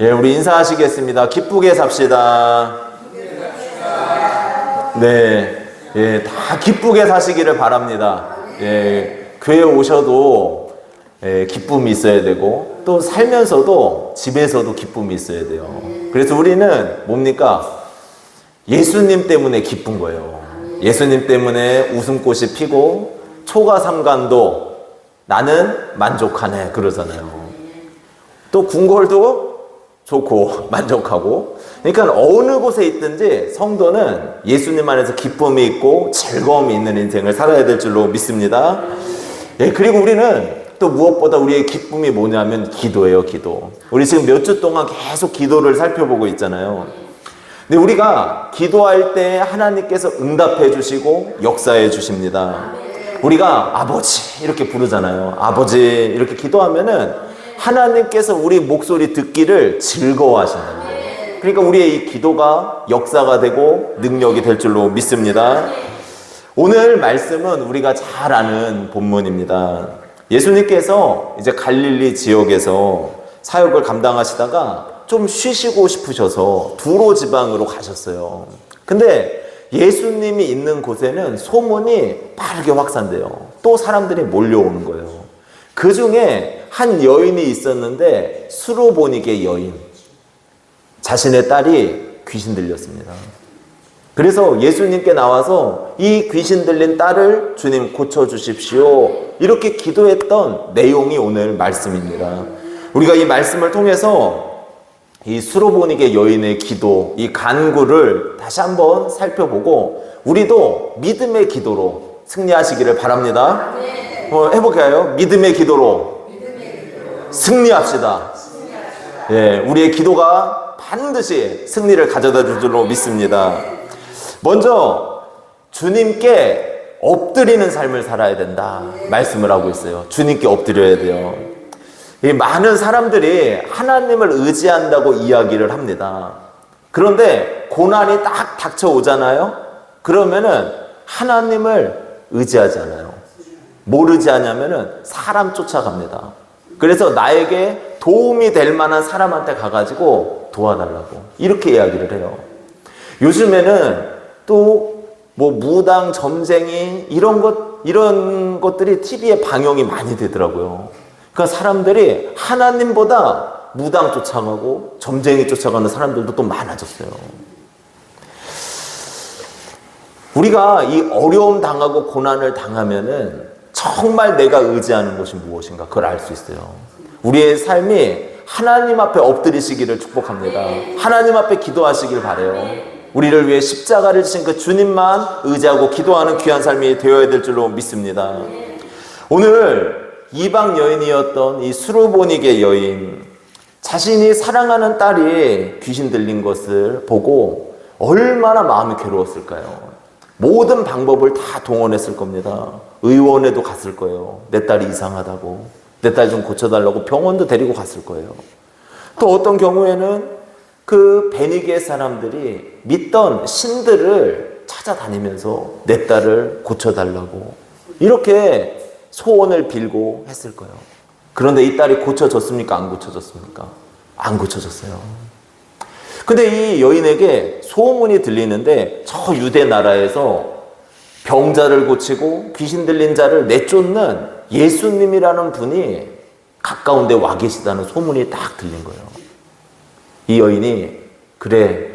예, 우리 인사하시겠습니다. 기쁘게 삽시다. 네, 예, 다 기쁘게 사시기를 바랍니다. 예, 교회 오셔도 기쁨이 있어야 되고 또 살면서도 집에서도 기쁨이 있어야 돼요. 그래서 우리는 뭡니까? 예수님 때문에 기쁜 거예요. 예수님 때문에 웃음꽃이 피고 초가 삼간도 나는 만족하네 그러잖아요. 또 궁궐도 좋고 만족하고, 그러니까 어느 곳에 있든지 성도는 예수님 안에서 기쁨이 있고 즐거움이 있는 인생을 살아야 될 줄로 믿습니다. 예, 그리고 우리는 또 무엇보다 우리의 기쁨이 뭐냐면 기도예요. 기도. 우리 지금 몇 주 동안 계속 기도를 살펴보고 있잖아요. 근데 우리가 기도할 때 하나님께서 응답해 주시고 역사해 주십니다. 우리가 아버지 이렇게 부르잖아요. 아버지 이렇게 기도하면은 하나님께서 우리 목소리 듣기를 즐거워하신다는 거예요. 그러니까 우리의 이 기도가 역사가 되고 능력이 될 줄로 믿습니다. 오늘 말씀은 우리가 잘 아는 본문입니다. 예수님께서 이제 갈릴리 지역에서 사역을 감당하시다가 좀 쉬시고 싶으셔서 두로 지방으로 가셨어요. 근데 예수님이 있는 곳에는 소문이 빠르게 확산돼요. 또 사람들이 몰려오는 거예요. 그 중에 한 여인이 있었는데 수로보니게 여인, 자신의 딸이 귀신 들렸습니다. 그래서 예수님께 나와서 이 귀신 들린 딸을 주님 고쳐주십시오 이렇게 기도했던 내용이 오늘 말씀입니다. 우리가 이 말씀을 통해서 이 수로보니게 여인의 기도, 이 간구를 다시 한번 살펴보고 우리도 믿음의 기도로 승리하시기를 바랍니다. 해볼까요? 믿음의 기도로 승리합시다. 예, 우리의 기도가 반드시 승리를 가져다 줄 줄로 믿습니다. 먼저 주님께 엎드리는 삶을 살아야 된다 말씀을 하고 있어요. 주님께 엎드려야 돼요. 이 많은 사람들이 하나님을 의지한다고 이야기를 합니다. 그런데 고난이 딱 닥쳐오잖아요. 그러면은 하나님을 의지하지 않아요. 뭘 의지하냐면은 사람 쫓아갑니다. 그래서 나에게 도움이 될 만한 사람한테 가가지고 도와달라고 이렇게 이야기를 해요. 요즘에는 또 뭐 무당, 점쟁이 이런 것들이 TV에 방영이 많이 되더라고요. 그러니까 사람들이 하나님보다 무당 쫓아가고 점쟁이 쫓아가는 사람들도 또 많아졌어요. 우리가 이 어려움 당하고 고난을 당하면은 정말 내가 의지하는 것이 무엇인가 그걸 알 수 있어요. 우리의 삶이 하나님 앞에 엎드리시기를 축복합니다. 하나님 앞에 기도하시길 바라요. 우리를 위해 십자가를 지신 그 주님만 의지하고 기도하는 귀한 삶이 되어야 될 줄로 믿습니다. 오늘 이방 여인이었던 이 수로보니게 여인, 자신이 사랑하는 딸이 귀신 들린 것을 보고 얼마나 마음이 괴로웠을까요? 모든 방법을 다 동원했을 겁니다. 의원에도 갔을 거예요. 내 딸이 이상하다고, 내 딸 좀 고쳐달라고 병원도 데리고 갔을 거예요. 또 어떤 경우에는 그 베니게 사람들이 믿던 신들을 찾아다니면서 내 딸을 고쳐달라고 이렇게 소원을 빌고 했을 거예요. 그런데 이 딸이 고쳐졌습니까? 안 고쳐졌습니까? 안 고쳐졌어요. 근데 이 여인에게 소문이 들리는데 저 유대 나라에서 병자를 고치고 귀신 들린 자를 내쫓는 예수님이라는 분이 가까운 데 와 계시다는 소문이 딱 들린 거예요. 이 여인이 그래,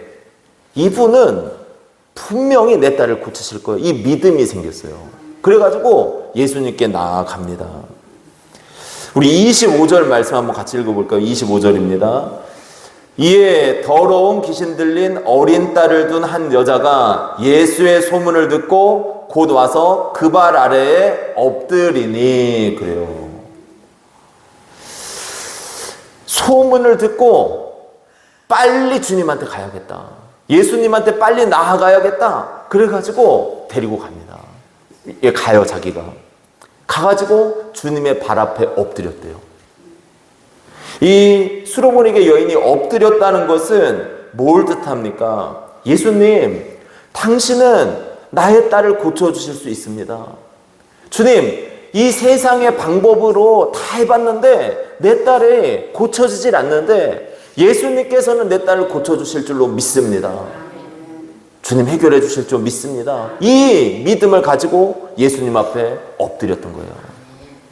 이분은 분명히 내 딸을 고치실 거예요. 이 믿음이 생겼어요. 그래가지고 예수님께 나아갑니다. 우리 25절 말씀 한번 같이 읽어볼까요? 25절입니다. 이에 더러운 귀신 들린 어린 딸을 둔 한 여자가 예수의 소문을 듣고 곧 와서 그 발 아래에 엎드리니 그래요. 소문을 듣고 빨리 주님한테 가야겠다. 예수님한테 빨리 나아가야겠다. 그래가지고 데리고 갑니다. 가요, 자기가. 가가지고 주님의 발 앞에 엎드렸대요. 이 수로보니게 여인이 엎드렸다는 것은 뭘 뜻합니까? 예수님, 당신은 나의 딸을 고쳐주실 수 있습니다. 주님, 이 세상의 방법으로 다 해봤는데 내 딸이 고쳐지질 않는데 예수님께서는 내 딸을 고쳐주실 줄로 믿습니다. 주님 해결해 주실 줄 믿습니다. 이 믿음을 가지고 예수님 앞에 엎드렸던 거예요.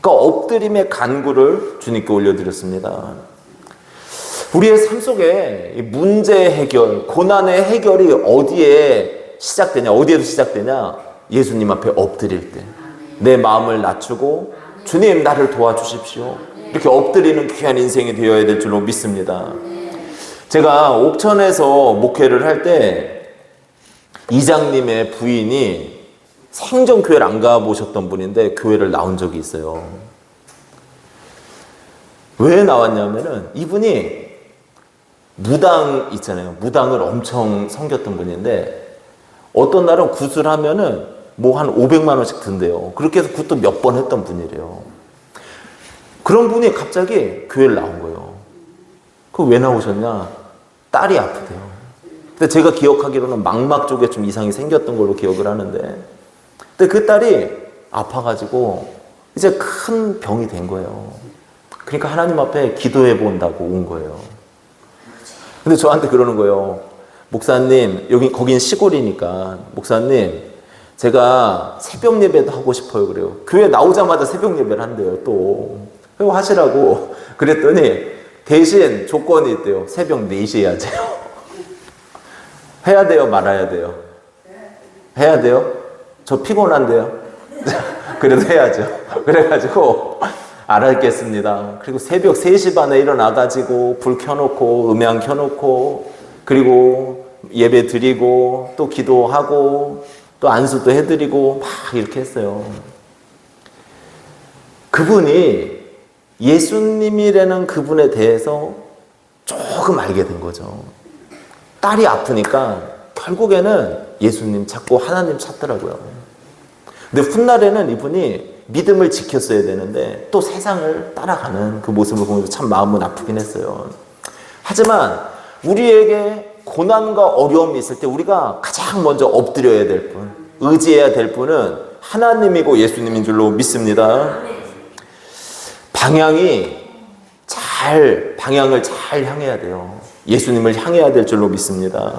그러니까 엎드림의 간구를 주님께 올려드렸습니다. 우리의 삶 속에 문제 해결, 고난의 해결이 어디에 시작되냐, 어디에서 시작되냐? 예수님 앞에 엎드릴 때 내 마음을 낮추고 주님 나를 도와주십시오. 이렇게 엎드리는 귀한 인생이 되어야 될 줄로 믿습니다. 제가 옥천에서 목회를 할 때 이장님의 부인이 생전 교회를 안 가보셨던 분인데 교회를 나온 적이 있어요. 왜 나왔냐면은 이분이 무당 있잖아요. 무당을 엄청 섬겼던 분인데 어떤 날은 구슬하면은 뭐 한 500만 원씩 든대요. 그렇게 해서 그것도 몇 번 했던 분이래요. 그런 분이 갑자기 교회를 나온 거예요. 그 왜 나오셨냐? 딸이 아프대요. 근데 제가 기억하기로는 망막 쪽에 좀 이상이 생겼던 걸로 기억을 하는데, 근데 그 딸이 아파가지고 이제 큰 병이 된 거예요. 그러니까 하나님 앞에 기도해 본다고 온 거예요. 근데 저한테 그러는 거예요. 목사님, 거긴 시골이니까, 목사님, 제가 새벽 예배도 하고 싶어요. 그래요. 교회 나오자마자 새벽 예배를 한대요, 또. 그거 하시라고. 그랬더니 대신 조건이 있대요. 새벽 4시에 해야 돼요. 해야 돼요, 말아야 돼요? 해야 돼요? 저 피곤한데요? 그래도 해야죠. 그래가지고 알았겠습니다. 그리고 새벽 3시 반에 일어나가지고 불 켜놓고 음향 켜놓고 그리고 예배 드리고 또 기도하고 또 안수도 해드리고 막 이렇게 했어요. 그분이 예수님이라는 그분에 대해서 조금 알게 된 거죠. 딸이 아프니까 결국에는 예수님 찾고 하나님 찾더라고요. 근데 훗날에는 이분이 믿음을 지켰어야 되는데 또 세상을 따라가는 그 모습을 보면서 참 마음은 아프긴 했어요. 하지만 우리에게 고난과 어려움이 있을 때 우리가 가장 먼저 엎드려야 될 분, 의지해야 될 분은 하나님이고 예수님인 줄로 믿습니다. 방향을 잘 향해야 돼요. 예수님을 향해야 될 줄로 믿습니다.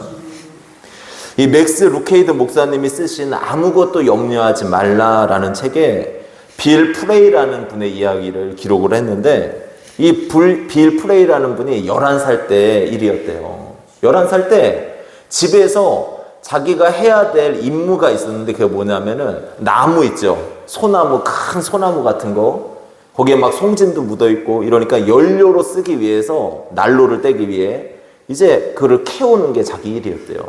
이 맥스 루케이드 목사님이 쓰신 아무것도 염려하지 말라라는 책에 빌 프레이라는 분의 이야기를 기록을 했는데 이 빌 프레이라는 분이 11살 때 일이었대요. 11살 때 집에서 자기가 해야 될 임무가 있었는데 그게 뭐냐면은 나무 있죠. 소나무, 큰 소나무 같은 거. 거기에 막 송진도 묻어 있고 이러니까 연료로 쓰기 위해서 난로를 떼기 위해 이제 그를 캐오는 게 자기 일이었대요.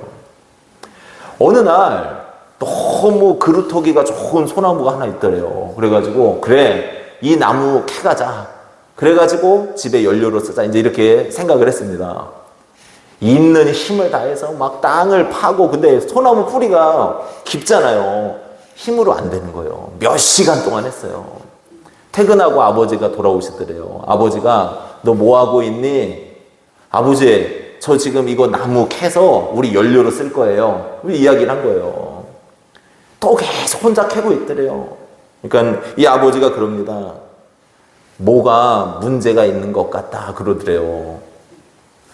어느 날 너무 그루터기가 좋은 소나무가 하나 있더래요. 그래가지고 그래 이 나무 캐가자. 그래가지고 집에 연료로 쓰자. 이제 이렇게 생각을 했습니다. 있는 힘을 다해서 막 땅을 파고 근데 소나무 뿌리가 깊잖아요. 힘으로 안 되는 거예요. 몇 시간 동안 했어요. 퇴근하고 아버지가 돌아오시더래요. 아버지가 너 뭐하고 있니? 아버지 저 지금 이거 나무 캐서 우리 연료로 쓸 거예요. 이야기를 한 거예요. 또 계속 혼자 캐고 있더래요. 그러니까 이 아버지가 그럽니다. 뭐가 문제가 있는 것 같다 그러더래요.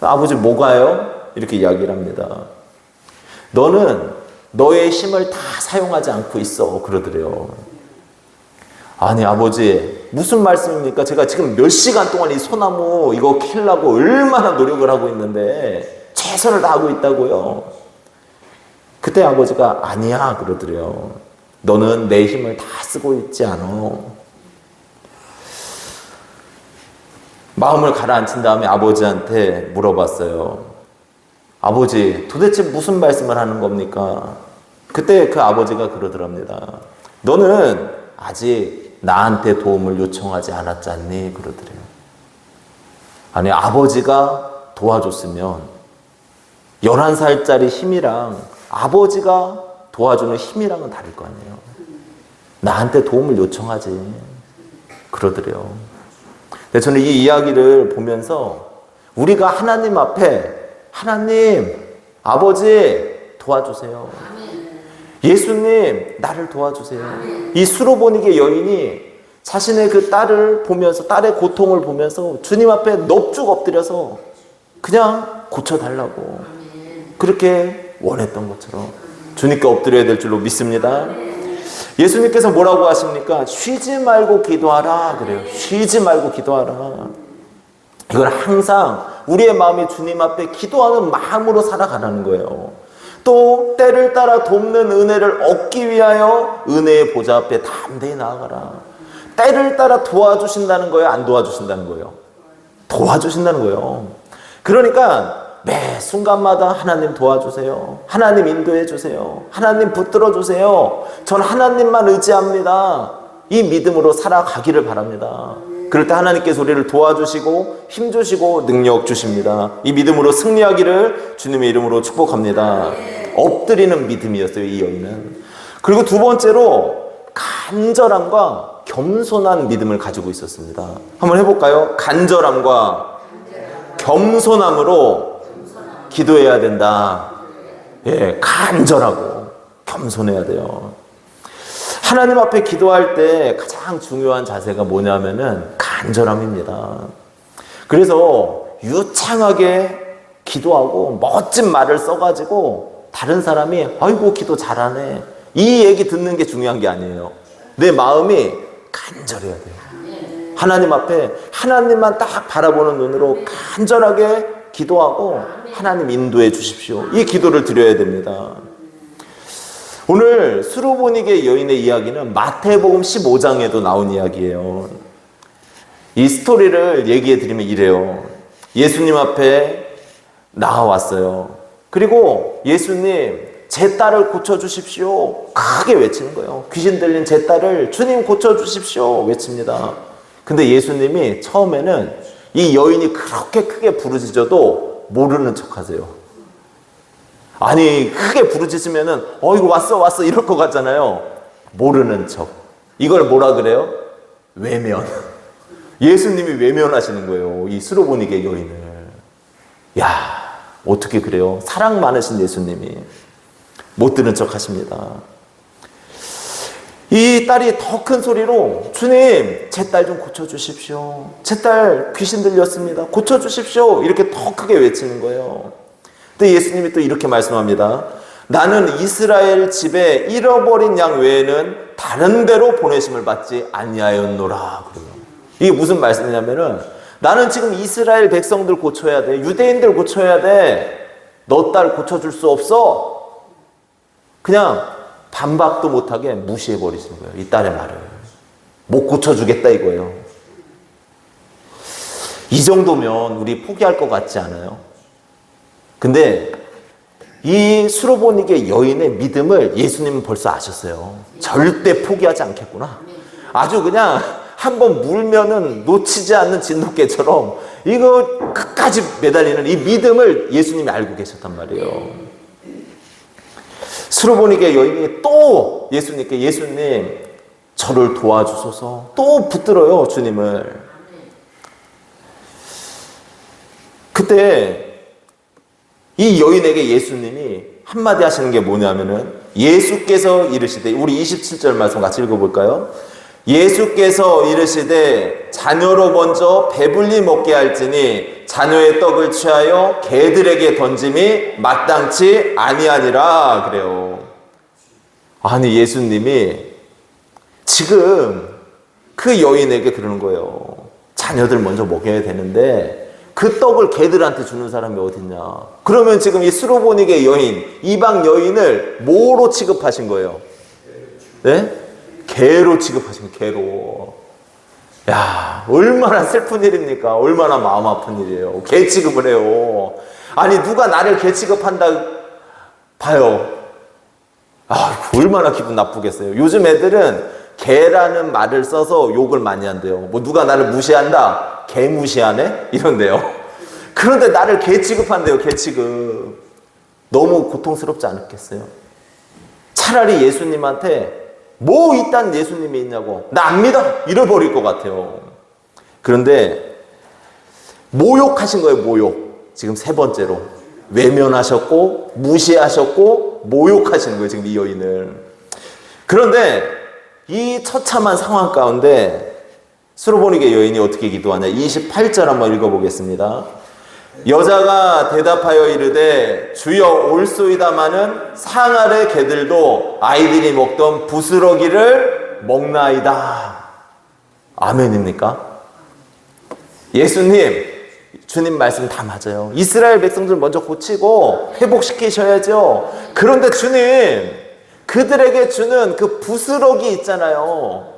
아버지 뭐가요? 이렇게 이야기를 합니다. 너는 너의 힘을 다 사용하지 않고 있어 그러더래요. 아니 아버지 무슨 말씀입니까? 제가 지금 몇 시간 동안 이 소나무 이거 캐려고 얼마나 노력을 하고 있는데 최선을 다하고 있다고요. 그때 아버지가 아니야 그러더래요. 너는 내 힘을 다 쓰고 있지 않아. 마음을 가라앉힌 다음에 아버지한테 물어봤어요. 아버지 도대체 무슨 말씀을 하는 겁니까? 그때 그 아버지가 그러더랍니다. 너는 아직 나한테 도움을 요청하지 않았지 않니? 그러더래요. 아니 아버지가 도와줬으면 11살짜리 힘이랑 아버지가 도와주는 힘이랑은 다를 거 아니에요. 나한테 도움을 요청하지. 그러더래요. 근데 저는 이 이야기를 보면서 우리가 하나님 앞에 하나님, 아버지 도와주세요. 예수님 나를 도와주세요. 이 수로보니게 여인이 자신의 그 딸을 보면서 딸의 고통을 보면서 주님 앞에 넙죽 엎드려서 그냥 고쳐달라고 그렇게 원했던 것처럼 주님께 엎드려야 될 줄로 믿습니다. 예수님께서 뭐라고 하십니까? 쉬지 말고 기도하라 그래요. 쉬지 말고 기도하라. 이건 항상 우리의 마음이 주님 앞에 기도하는 마음으로 살아가라는 거예요. 또 때를 따라 돕는 은혜를 얻기 위하여 은혜의 보좌 앞에 담대히 나아가라. 때를 따라 도와주신다는 거예요? 안 도와주신다는 거예요? 도와주신다는 거예요. 그러니까 매 순간마다 하나님 도와주세요. 하나님 인도해 주세요. 하나님 붙들어 주세요. 전 하나님만 의지합니다. 이 믿음으로 살아가기를 바랍니다. 그럴 때 하나님께서 우리를 도와주시고 힘주시고 능력 주십니다. 이 믿음으로 승리하기를 주님의 이름으로 축복합니다. 엎드리는 믿음이었어요, 이 여인은. 그리고 두 번째로 간절함과 겸손한 믿음을 가지고 있었습니다. 한번 해볼까요? 간절함과 겸손함으로 기도해야 된다. 예, 간절하고 겸손해야 돼요. 하나님 앞에 기도할 때 가장 중요한 자세가 뭐냐면은 간절함입니다. 그래서 유창하게 기도하고 멋진 말을 써가지고 다른 사람이 아이고 기도 잘하네 이 얘기 듣는 게 중요한 게 아니에요. 내 마음이 간절해야 돼요. 하나님 앞에 하나님만 딱 바라보는 눈으로 간절하게 기도하고 하나님 인도해 주십시오. 이 기도를 드려야 됩니다. 오늘 수르보니게 여인의 이야기는 마태복음 15장에도 나온 이야기예요. 이 스토리를 얘기해 드리면 이래요. 예수님 앞에 나와왔어요. 그리고 예수님 제 딸을 고쳐주십시오 크게 외치는 거예요. 귀신 들린 제 딸을 주님 고쳐주십시오 외칩니다. 근데 예수님이 처음에는 이 여인이 그렇게 크게 부르짖어도 모르는 척 하세요. 아니 크게 부르짖으면은 이거 왔어 이럴 것 같잖아요. 모르는 척. 이걸 뭐라 그래요? 외면. 예수님이 외면하시는 거예요. 이 수르보니게 여인을. 야 어떻게 그래요? 사랑 많으신 예수님이 못 들은 척 하십니다. 이 딸이 더 큰 소리로 주님 제 딸 좀 고쳐주십시오. 제 딸 귀신 들렸습니다. 고쳐주십시오. 이렇게 더 크게 외치는 거예요. 근데 예수님이 또 이렇게 말씀합니다. 나는 이스라엘 집에 잃어버린 양 외에는 다른 데로 보내심을 받지 아니하였노라. 이게 무슨 말씀이냐면은 나는 지금 이스라엘 백성들 고쳐야 돼. 유대인들 고쳐야 돼. 너 딸 고쳐줄 수 없어. 그냥 반박도 못하게 무시해버리시는 거예요. 이 딸의 말을. 못 고쳐주겠다 이거예요. 이 정도면 우리 포기할 것 같지 않아요? 근데 이 수르보니게 여인의 믿음을 예수님은 벌써 아셨어요. 절대 포기하지 않겠구나. 아주 그냥 한번 물면은 놓치지 않는 진돗개처럼 이거 끝까지 매달리는 이 믿음을 예수님이 알고 계셨단 말이에요. 수르보니게 여인이 또 예수님께 예수님 저를 도와주소서 또 붙들어요 주님을. 그때 이 여인에게 예수님이 한마디 하시는 게 뭐냐면은 예수께서 이르시되 우리 27절 말씀 같이 읽어볼까요? 예수께서 이르시되 자녀로 먼저 배불리 먹게 할지니 자녀의 떡을 취하여 개들에게 던짐이 마땅치 아니하니라 그래요. 아니 예수님이 지금 그 여인에게 그러는 거예요. 자녀들 먼저 먹여야 되는데 그 떡을 개들한테 주는 사람이 어딨냐. 그러면 지금 이 수르보니게 여인 이방 여인을 뭐로 취급하신 거예요? 네? 개로 취급하신 거예요. 개로. 야 얼마나 슬픈 일입니까? 얼마나 마음 아픈 일이에요. 개 취급을 해요. 아니 누가 나를 개 취급한다 봐요. 얼마나 기분 나쁘겠어요. 요즘 애들은 개라는 말을 써서 욕을 많이 한대요. 뭐 누가 나를 무시한다? 개 무시하네? 이런데요. 그런데 나를 개 취급한대요. 개 취급. 너무 고통스럽지 않겠어요? 차라리 예수님한테 뭐 이딴 예수님이 있냐고 나 안 믿어 잃어버릴 것 같아요. 그런데 모욕하신 거예요. 모욕. 지금 세 번째로 외면하셨고 무시하셨고 모욕하시는 거예요. 지금 이 여인을. 그런데 이 처참한 상황 가운데 수르보니게 여인이 어떻게 기도하냐. 28절 한번 읽어보겠습니다. 여자가 대답하여 이르되 주여 올소이다마는 상 아래 개들도 아이들이 먹던 부스러기를 먹나이다. 아멘입니까? 예수님, 주님 말씀 다 맞아요. 이스라엘 백성들 먼저 고치고 회복시키셔야죠. 그런데 주님, 그들에게 주는 그 부스러기 있잖아요.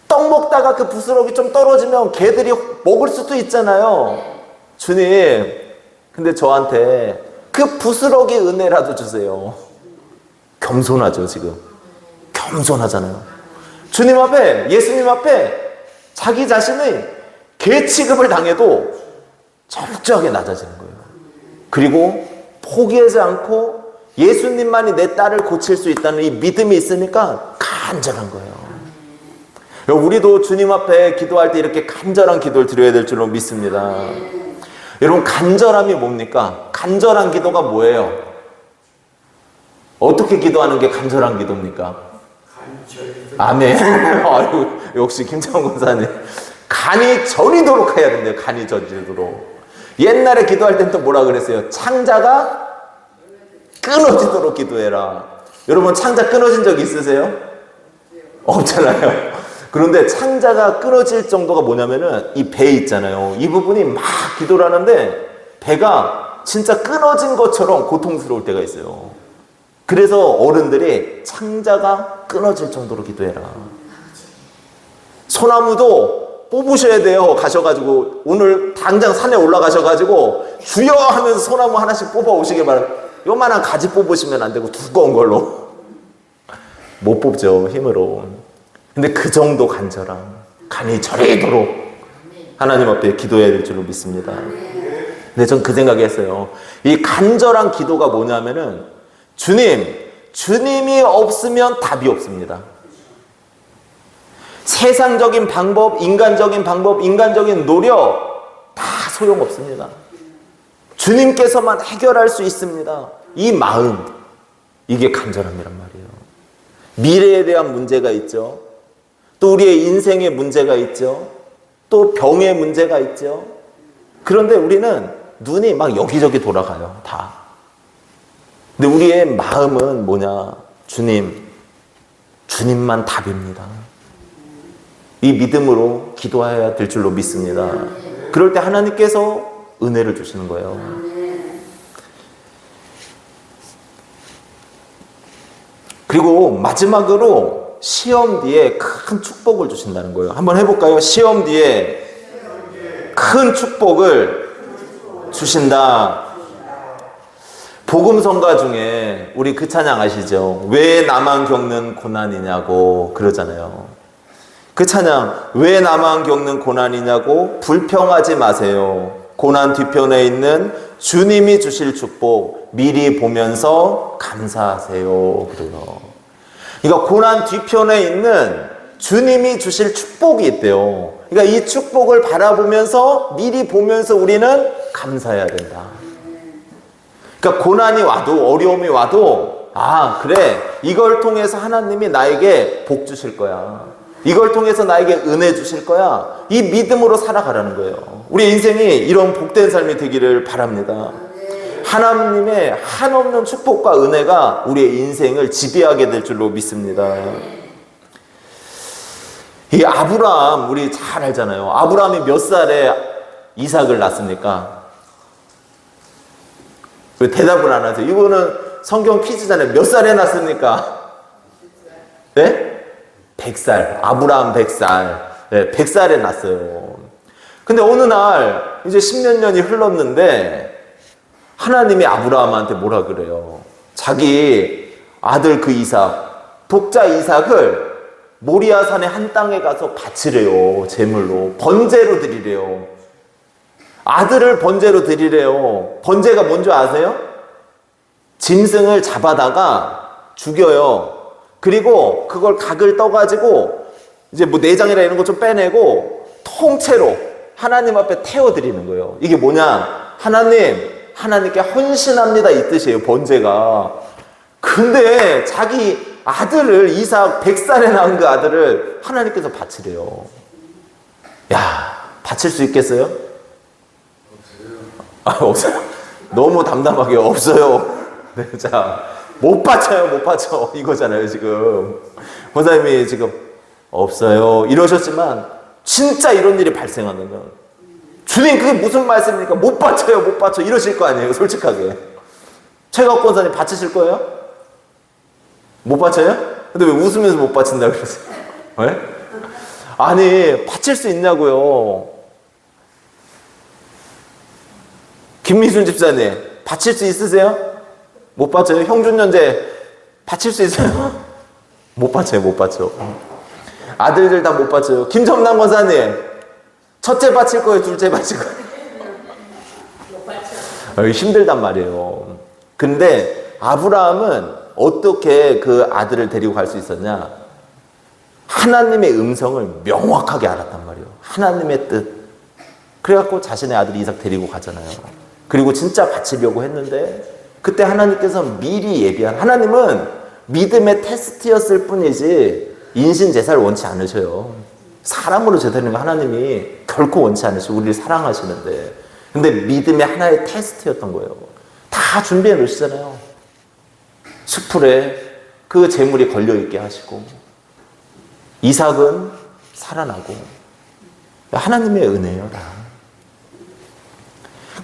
떡 먹다가 그 부스러기 좀 떨어지면 개들이 먹을 수도 있잖아요. 주님, 근데 저한테 그 부스러기 은혜라도 주세요. 겸손하죠, 지금. 겸손하잖아요. 주님 앞에, 예수님 앞에 자기 자신이 개 취급을 당해도 철저하게 낮아지는 거예요. 그리고 포기하지 않고 예수님만이 내 딸을 고칠 수 있다는 이 믿음이 있으니까 간절한 거예요. 우리도 주님 앞에 기도할 때 이렇게 간절한 기도를 드려야 될 줄로 믿습니다. 여러분, 간절함이 뭡니까? 간절한 기도가 뭐예요? 어떻게 기도하는 게 간절한 기도입니까? 아멘. 아유, 역시 김창훈 권사님. 간이 저리도록 해야 된대요. 간이 저리도록. 옛날에 기도할 땐 또 뭐라 그랬어요? 창자가 끊어지도록 기도해라. 여러분, 창자 끊어진 적 있으세요? 없잖아요. 그런데 창자가 끊어질 정도가 뭐냐면은 이 배 있잖아요. 이 부분이 막 기도를 하는데 배가 진짜 끊어진 것처럼 고통스러울 때가 있어요. 그래서 어른들이 창자가 끊어질 정도로 기도해라. 소나무도 뽑으셔야 돼요. 가셔가지고 오늘 당장 산에 올라가셔가지고 주여 하면서 소나무 하나씩 뽑아 오시길 바랍니다. 요만한 가지 뽑으시면 안 되고 두꺼운 걸로 못 뽑죠, 힘으로. 근데 그 정도 간절함, 간이 저리도록 하나님 앞에 기도해야 될 줄로 믿습니다. 근데 전 그 생각했어요. 이 간절한 기도가 뭐냐면은 주님이 없으면 답이 없습니다. 세상적인 방법, 인간적인 노력 다 소용없습니다. 주님께서만 해결할 수 있습니다. 이 마음, 이게 간절함이란 말이에요. 미래에 대한 문제가 있죠. 또 우리의 인생의 문제가 있죠. 또 병의 문제가 있죠. 그런데 우리는 눈이 막 여기저기 돌아가요. 다. 근데 우리의 마음은 뭐냐? 주님만 답입니다. 이 믿음으로 기도해야 될 줄로 믿습니다. 그럴 때 하나님께서 은혜를 주시는 거예요. 그리고 마지막으로 시험 뒤에 큰 축복을 주신다는 거예요. 한번 해볼까요? 시험 뒤에 큰 축복을 주신다. 복음성가 중에 우리 그 찬양 아시죠? 왜 나만 겪는 고난이냐고 그러잖아요. 그 찬양, 왜 나만 겪는 고난이냐고 불평하지 마세요. 고난 뒤편에 있는 주님이 주실 축복 미리 보면서 감사하세요. 그래요. 그러니까 고난 뒤편에 있는 주님이 주실 축복이 있대요. 그러니까 이 축복을 바라보면서 미리 보면서 우리는 감사해야 된다. 그러니까 고난이 와도, 어려움이 와도, 아, 그래, 이걸 통해서 하나님이 나에게 복 주실 거야. 이걸 통해서 나에게 은혜 주실 거야. 이 믿음으로 살아가라는 거예요. 우리 인생이 이런 복된 삶이 되기를 바랍니다. 하나님의 한없는 축복과 은혜가 우리의 인생을 지배하게 될 줄로 믿습니다. 이 아브라함, 우리 잘 알잖아요. 아브라함이 몇 살에 이삭을 낳습니까? 왜 대답을 안 하세요? 이거는 성경 퀴즈잖아요. 몇 살에 낳습니까? 네? 100살. 아브라함 100살. 네, 100살에 낳았어요. 근데 어느 날 이제 10몇 년이 흘렀는데 하나님이 아브라함한테 뭐라 그래요? 자기 아들 그 이삭, 독자 이삭을 모리아산의 한 땅에 가서 바치래요. 제물로. 번제로 드리래요. 아들을 번제로 드리래요. 번제가 뭔지 아세요? 짐승을 잡아다가 죽여요. 그리고 그걸 각을 떠가지고 이제 뭐 내장이라 이런 거 좀 빼내고 통째로 하나님 앞에 태워드리는 거예요. 이게 뭐냐? 하나님께 헌신합니다 이 뜻이에요. 번제가. 근데 자기 아들을 이삭 100살에 낳은 그 아들을 하나님께서 바치래요. 야, 바칠 수 있겠어요? 없어요. 너무 담담하게 없어요. 네, 자, 못 받쳐요, 못 받쳐. 이거잖아요, 지금. 권사님이 지금 없어요. 이러셨지만, 진짜 이런 일이 발생하면, 주님, 그게 무슨 말씀입니까? 못 받쳐요, 못 받쳐. 이러실 거 아니에요, 솔직하게. 최강 권사님 받치실 거예요? 못 받쳐요? 근데 왜 웃으면서 못 받친다 그러세요? 네? 아니, 받칠 수 있냐고요. 김미순 집사님, 받칠 수 있으세요? 못 받쳐요? 형준연재, 받칠 수 있어요? 못 받쳐요, 못 받쳐. 아들들 다 못 받쳐요. 김정남 권사님, 첫째 받칠 거예요, 둘째 받칠 거예요? 못 받쳐. 힘들단 말이에요. 근데 아브라함은 어떻게 그 아들을 데리고 갈 수 있었냐? 하나님의 음성을 명확하게 알았단 말이에요. 하나님의 뜻. 그래갖고 자신의 아들 이삭 데리고 가잖아요. 그리고 진짜 바치려고 했는데 그때 하나님께서 미리 예비한, 하나님은 믿음의 테스트였을 뿐이지 인신 제사를 원치 않으셔요. 사람으로 제사하는 거 하나님이 결코 원치 않으시고 우리를 사랑하시는데, 근데 믿음의 하나의 테스트였던 거예요. 다 준비해 놓으시잖아요. 숯불에 그 재물이 걸려있게 하시고 이삭은 살아나고, 하나님의 은혜예요, 다.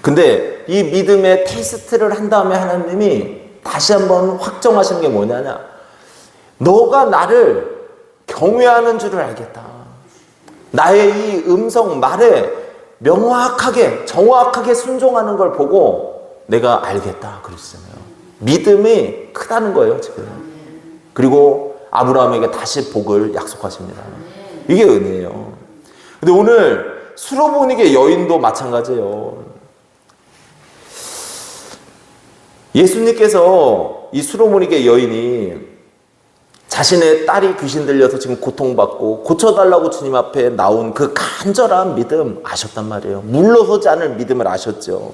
근데 이 믿음의 테스트를 한 다음에 하나님이 다시 한번 확정하시는 게 뭐냐냐? 너가 나를 경외하는 줄을 알겠다. 나의 이 음성 말에 명확하게 정확하게 순종하는 걸 보고 내가 알겠다 그러시잖아요. 믿음이 크다는 거예요, 지금. 그리고 아브라함에게 다시 복을 약속하십니다. 이게 은혜예요. 근데 오늘 수로보닉의 여인도 마찬가지예요. 예수님께서 이 수로보닉의 여인이 자신의 딸이 귀신 들려서 지금 고통받고 고쳐달라고 주님 앞에 나온 그 간절한 믿음 아셨단 말이에요. 물러서지 않을 믿음을 아셨죠.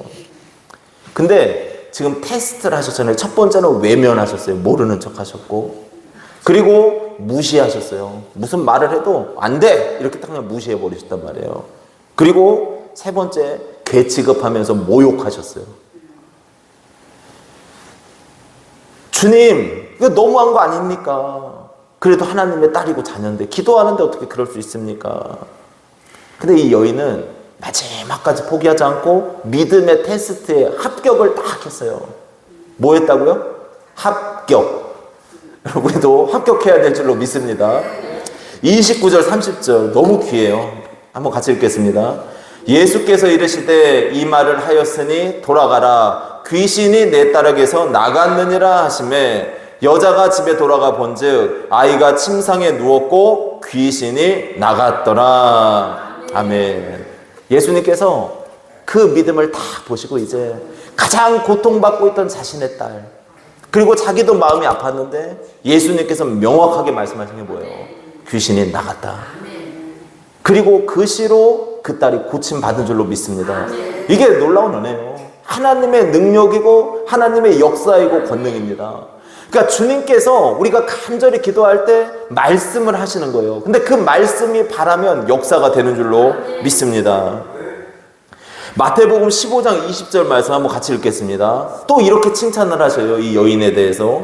근데 지금 테스트를 하셨잖아요. 첫 번째는 외면하셨어요. 모르는 척 하셨고, 그리고 무시하셨어요. 무슨 말을 해도 안 돼! 이렇게 딱 그냥 무시해 버리셨단 말이에요. 그리고 세 번째, 괴 취급하면서 모욕하셨어요. 주님, 이거 너무한 거 아닙니까? 그래도 하나님의 딸이고 자녀인데 기도하는데 어떻게 그럴 수 있습니까? 근데 이 여인은 마지막까지 포기하지 않고 믿음의 테스트에 합격을 딱 했어요. 뭐 했다고요? 합격. 우리도 합격해야 될 줄로 믿습니다. 29절 30절 너무 귀해요. 한번 같이 읽겠습니다. 예수께서 이르시되 이 말을 하였으니 돌아가라. 귀신이 내 딸에게서 나갔느니라 하시매 여자가 집에 돌아가 본즉 아이가 침상에 누웠고 귀신이 나갔더라. 아멘. 예수님께서 그 믿음을 다 보시고 이제 가장 고통받고 있던 자신의 딸, 그리고 자기도 마음이 아팠는데 예수님께서 명확하게 말씀하신 게 뭐예요? 귀신이 나갔다. 그리고 그 시로 그 딸이 고침받은 줄로 믿습니다. 이게 놀라운 은혜예요. 하나님의 능력이고 하나님의 역사이고 권능입니다. 그러니까 주님께서 우리가 간절히 기도할 때 말씀을 하시는 거예요. 근데 그 말씀이 바라면 역사가 되는 줄로 믿습니다. 마태복음 15장 20절 말씀 한번 같이 읽겠습니다. 또 이렇게 칭찬을 하셔요, 이 여인에 대해서.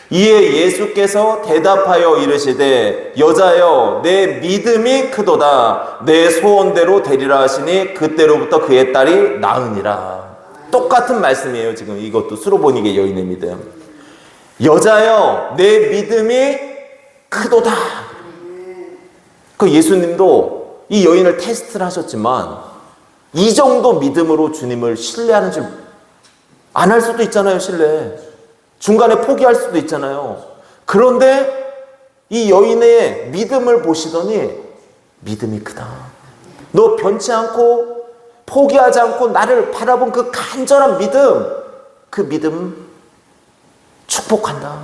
이에 예수께서 대답하여 이르시되 여자여 내 믿음이 크도다. 내 소원대로 되리라 하시니 그때로부터 그의 딸이 나으니라. 똑같은 말씀이에요. 지금 이것도 수로보닉의 여인의 믿음. 여자여 내 믿음이 크도다. 그 예수님도 이 여인을 테스트를 하셨지만 이 정도 믿음으로 주님을 신뢰하는 줄 안 할 수도 있잖아요. 신뢰 중간에 포기할 수도 있잖아요. 그런데 이 여인의 믿음을 보시더니 믿음이 크다. 너 변치 않고 포기하지 않고 나를 바라본 그 간절한 믿음, 그 믿음 축복한다.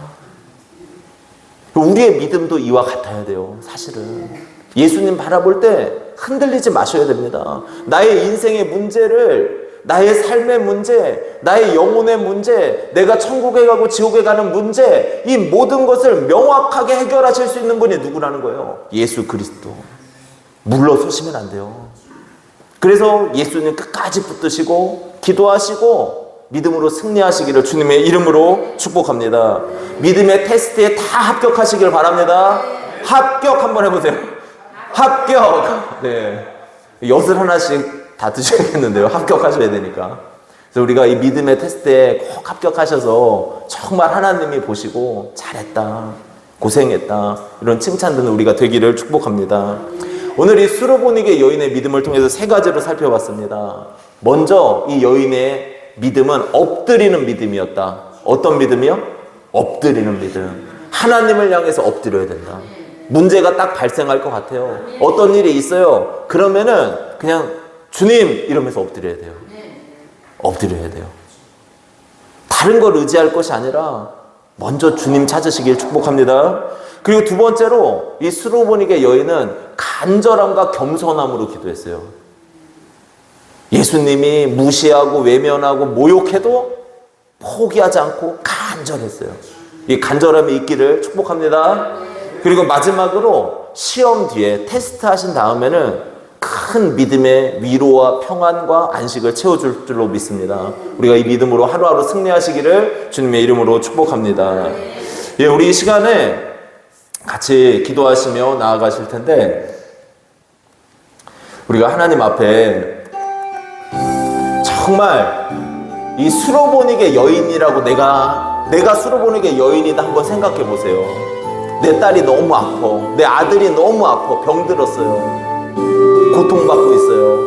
우리의 믿음도 이와 같아야 돼요. 사실은 예수님 바라볼 때 흔들리지 마셔야 됩니다. 나의 인생의 문제를, 나의 삶의 문제, 나의 영혼의 문제, 내가 천국에 가고 지옥에 가는 문제, 이 모든 것을 명확하게 해결하실 수 있는 분이 누구라는 거예요? 예수 그리스도. 물러서시면 안 돼요. 그래서 예수님 끝까지 붙드시고 기도하시고 믿음으로 승리하시기를 주님의 이름으로 축복합니다. 믿음의 테스트에 다 합격하시길 바랍니다. 합격 한번 해보세요. 합격. 네. 엿을 하나씩 다 드셔야겠는데요. 합격하셔야 되니까. 그래서 우리가 이 믿음의 테스트에 꼭 합격하셔서 정말 하나님이 보시고 잘했다, 고생했다, 이런 칭찬 듣는 우리가 되기를 축복합니다. 오늘 이 수르보니게 여인의 믿음을 통해서 세 가지를 살펴봤습니다. 먼저 이 여인의 믿음은 엎드리는 믿음이었다. 어떤 믿음이요? 엎드리는 믿음. 하나님을 향해서 엎드려야 된다. 문제가 딱 발생할 것 같아요. 어떤 일이 있어요. 그러면은 그냥 주님 이러면서 엎드려야 돼요. 엎드려야 돼요. 다른 걸 의지할 것이 아니라 먼저 주님 찾으시길 축복합니다. 그리고 두 번째로 이 수르보니게 여인은 간절함과 겸손함으로 기도했어요. 예수님이 무시하고 외면하고 모욕해도 포기하지 않고 간절했어요. 이 간절함이 있기를 축복합니다. 그리고 마지막으로 시험 뒤에 테스트 하신 다음에는 큰 믿음의 위로와 평안과 안식을 채워줄 줄로 믿습니다. 우리가 이 믿음으로 하루하루 승리하시기를 주님의 이름으로 축복합니다. 예, 우리 이 시간에 같이 기도하시며 나아가실 텐데, 우리가 하나님 앞에 정말 이 수르보니게 여인이라고 내가 수르보니게 여인이다 한번 생각해 보세요. 내 딸이 너무 아파, 내 아들이 너무 아파, 병들었어요, 고통받고 있어요.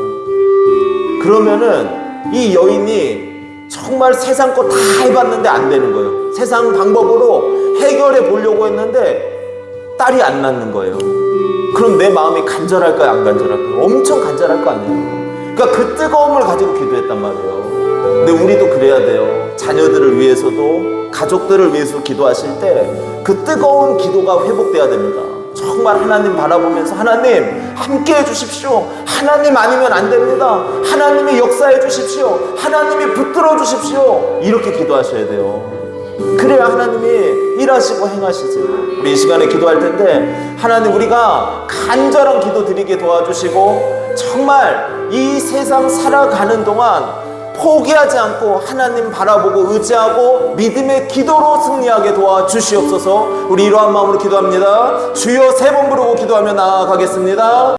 그러면은 이 여인이 정말 세상 거 다 해봤는데 안 되는 거예요. 세상 방법으로 해결해 보려고 했는데 딸이 안 낳는 거예요. 그럼 내 마음이 간절할까요, 안 간절할까요? 엄청 간절할 거 아니에요. 그러니까 그 뜨거움을 가지고 기도했단 말이에요. 근데 우리도 그래야 돼요. 자녀들을 위해서도 가족들을 위해서 기도하실 때 그 뜨거운 기도가 회복돼야 됩니다. 정말 하나님 바라보면서 하나님 함께 해주십시오. 하나님 아니면 안 됩니다. 하나님이 역사해 주십시오. 하나님이 붙들어 주십시오. 이렇게 기도하셔야 돼요. 그래야 하나님이 일하시고 행하시지. 우리 이 시간에 기도할 텐데 하나님 우리가 간절한 기도 드리게 도와주시고 정말 이 세상 살아가는 동안 포기하지 않고 하나님 바라보고 의지하고 믿음의 기도로 승리하게 도와주시옵소서. 우리 이러한 마음으로 기도합니다. 주여 세 번 부르고 기도하며 나아가겠습니다.